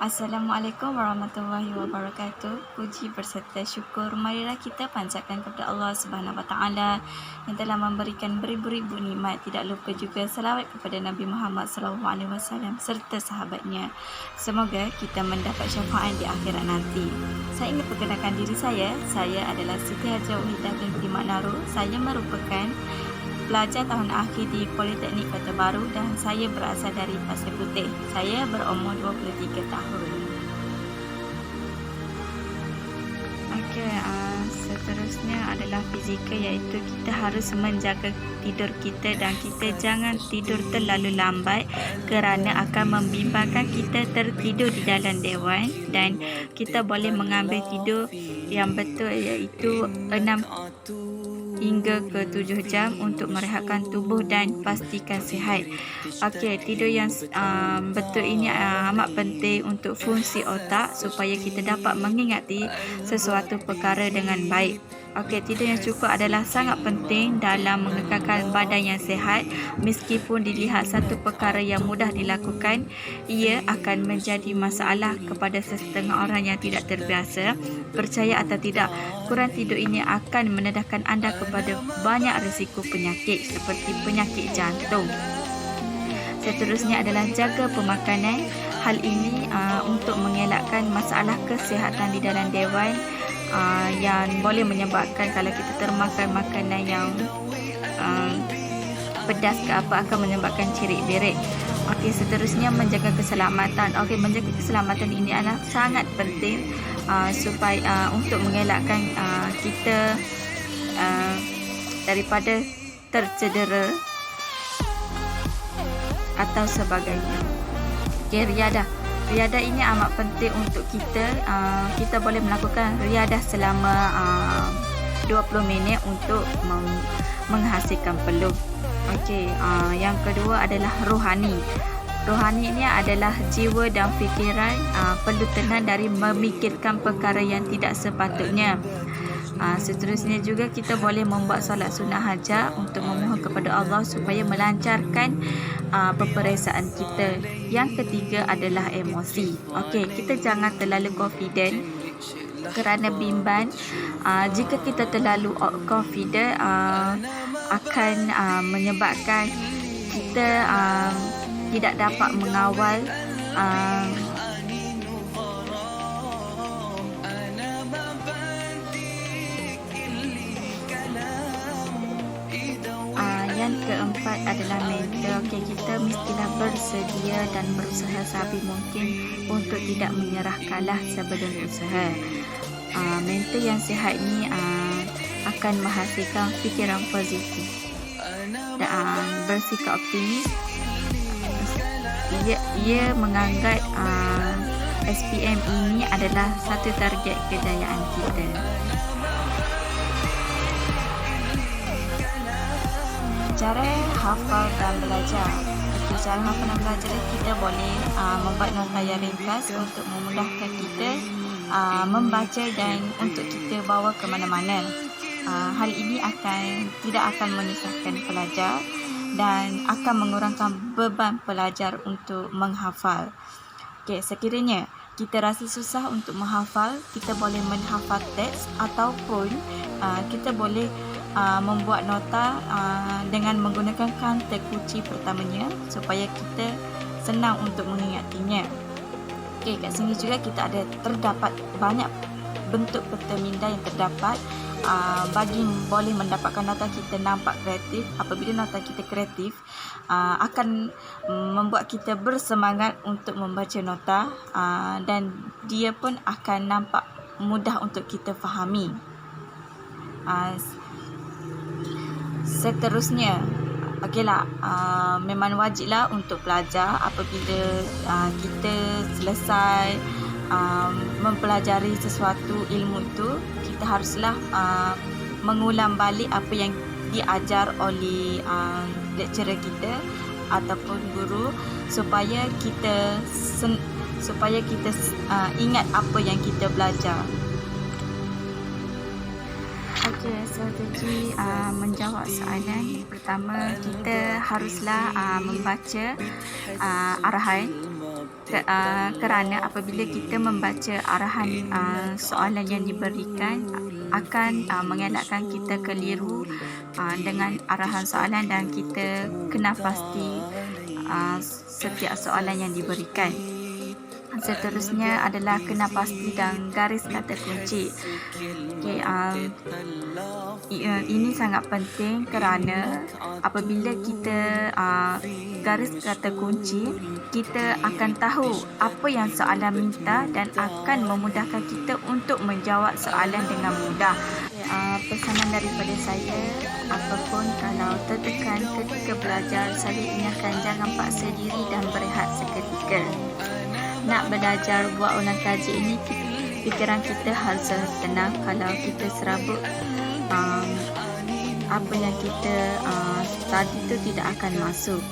Assalamualaikum warahmatullahi wabarakatuh. Puji berserta syukur marilah kita panjatkan kepada Allah Subhanahu Wa Taala yang telah memberikan beribu-ribu nikmat. Tidak lupa juga salawat kepada Nabi Muhammad SAW serta sahabatnya. Semoga kita mendapat syafaat di akhirat nanti. Saya ingin perkenalkan diri saya. Saya adalah Siti Hajah Wahidah binti Mak Naru. Saya merupakan pelajar tahun akhir di Politeknik Kota Baru dan saya berasal dari Pasir Putih. Saya berumur 23 tahun. Okey, seterusnya adalah fizikal, iaitu kita harus menjaga tidur kita dan kita jangan tidur terlalu lambat kerana akan membimbangkan kita tertidur di dalam dewan, dan kita boleh mengambil tidur yang betul iaitu 6 hingga ke 7 jam untuk merehatkan tubuh dan pastikan sihat. Okey, tidur yang betul ini amat penting untuk fungsi otak supaya kita dapat mengingati sesuatu perkara dengan baik. Okey, tidur yang cukup adalah sangat penting dalam mengekalkan badan yang sihat. Meskipun dilihat satu perkara yang mudah dilakukan, ia akan menjadi masalah kepada sesetengah orang yang tidak terbiasa. Percaya atau tidak, kurang tidur ini akan mendedahkan anda kepada banyak risiko penyakit seperti penyakit jantung. Seterusnya adalah jaga pemakanan. Hal ini untuk mengelakkan masalah kesihatan di dalam dewan yang boleh menyebabkan kalau kita termakan makanan yang pedas ke apa akan menyebabkan cirit-birit. Okey, seterusnya menjaga keselamatan. Okey, menjaga keselamatan ini adalah sangat penting supaya untuk mengelakkan kita daripada tercedera atau sebagainya. Okey, riadah ini amat penting untuk kita. Kita boleh melakukan riadah selama 20 minit untuk menghasilkan peluh. Okey, yang kedua adalah rohani. Rohani ini adalah jiwa dan fikiran perlu tenang dari memikirkan perkara yang tidak sepatutnya. Seterusnya juga kita boleh membuat solat sunnah hajat untuk memohon kepada Allah supaya melancarkan peperiksaan kita. Yang ketiga adalah emosi. Okey, kita jangan terlalu confident kerana bimbang. Jika kita terlalu confident akan menyebabkan kita tidak dapat mengawal yang keempat adalah mental. Okey, kita mestilah bersedia dan berusaha sebisa mungkin untuk tidak menyerah kalah sebelum usaha. Mental yang sihat ni akan menghasilkan fikiran positif dan bersikap optimis. Ia menganggap SPM ini adalah satu target kejayaan kita. Cara hafal dan belajar. Cara hafal dan belajar kita boleh membuat nota yang ringkas untuk memudahkan kita membaca dan untuk kita bawa ke mana-mana. Hal ini tidak akan menyusahkan pelajar dan akan mengurangkan beban pelajar untuk menghafal. Okey, sekiranya kita rasa susah untuk menghafal, kita boleh menghafal teks ataupun kita boleh membuat nota dengan menggunakan kanta kunci pertamanya supaya kita senang untuk mengingatinya. Okey, kat sini juga kita terdapat banyak bentuk peta minda yang terdapat bagi boleh mendapatkan nota kita nampak kreatif. Apabila nota kita kreatif, akan membuat kita bersemangat untuk membaca nota dan dia pun akan nampak mudah untuk kita fahami. Seterusnya, okeylah, memang wajiblah untuk pelajar apabila kita selesai mempelajari sesuatu ilmu itu, kita haruslah mengulang balik apa yang diajar oleh lecturer kita ataupun guru supaya kita ingat apa yang kita belajar. Okey, strategi menjawab soalan pertama, kita haruslah membaca arahan kerana apabila kita membaca arahan soalan yang diberikan akan mengelakkan kita keliru dengan arahan soalan, dan kita kena pasti setiap soalan yang diberikan. Seterusnya adalah kena pasti dan garis kata kunci. Ini sangat penting kerana apabila kita garis kata kunci, kita akan tahu apa yang soalan minta dan akan memudahkan kita untuk menjawab soalan dengan mudah. Pesanan daripada saya, apapun kalau tertekan ketika belajar, saya ingatkan jangan paksa diri dan berehat seketika. Nak belajar buat ulang kaji ini, fikiran kita harus tenang. Kalau kita serabut, apa yang kita tadi itu tidak akan masuk.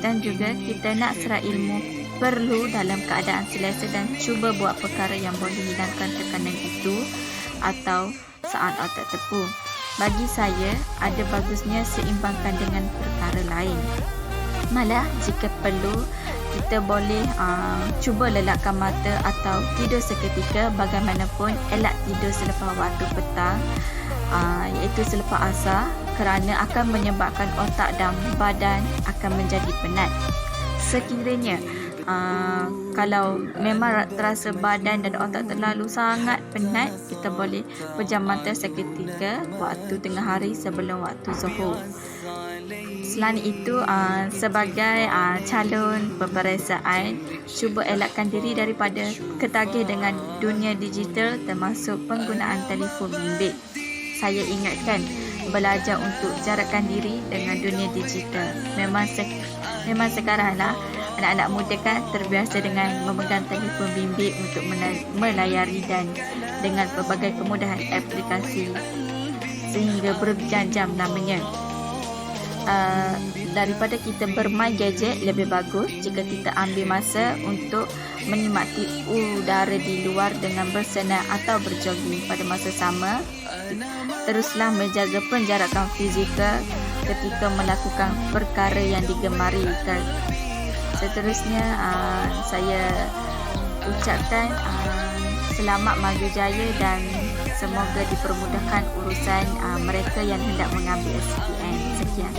Dan juga kita nak serap ilmu perlu dalam keadaan selesa dan cuba buat perkara yang boleh hilangkan tekanan itu atau saat otak tepu. Bagi saya, ada bagusnya seimbangkan dengan perkara lain. Malah jika perlu, kita boleh cuba lelakkan mata atau tidur seketika. Bagaimanapun, elak tidur selepas waktu petang, iaitu selepas asar, kerana akan menyebabkan otak dan badan akan menjadi penat. Sekiranya kalau memang terasa badan dan otak terlalu sangat penat, kita boleh pejam mata seketika waktu tengah hari sebelum waktu zuhur. Selain itu, sebagai calon peperiksaan, cuba elakkan diri daripada ketagih dengan dunia digital termasuk penggunaan telefon bimbit. Saya ingatkan, belajar untuk jarakkan diri dengan dunia digital. Memang sekaranglah anak-anak muda kan terbiasa dengan memegang telefon bimbit untuk melayari dan dengan pelbagai kemudahan aplikasi sehingga berjam-jam lamanya. Daripada kita bermain gadget, lebih bagus jika kita ambil masa untuk menikmati udara di luar dengan bersenam atau berjogging. Pada masa sama, teruslah menjaga penjarakan fizikal ketika melakukan perkara yang digemari. Seterusnya, saya ucapkan selamat maju jaya dan semoga dipermudahkan urusan mereka yang hendak mengambil SPM. Sekian.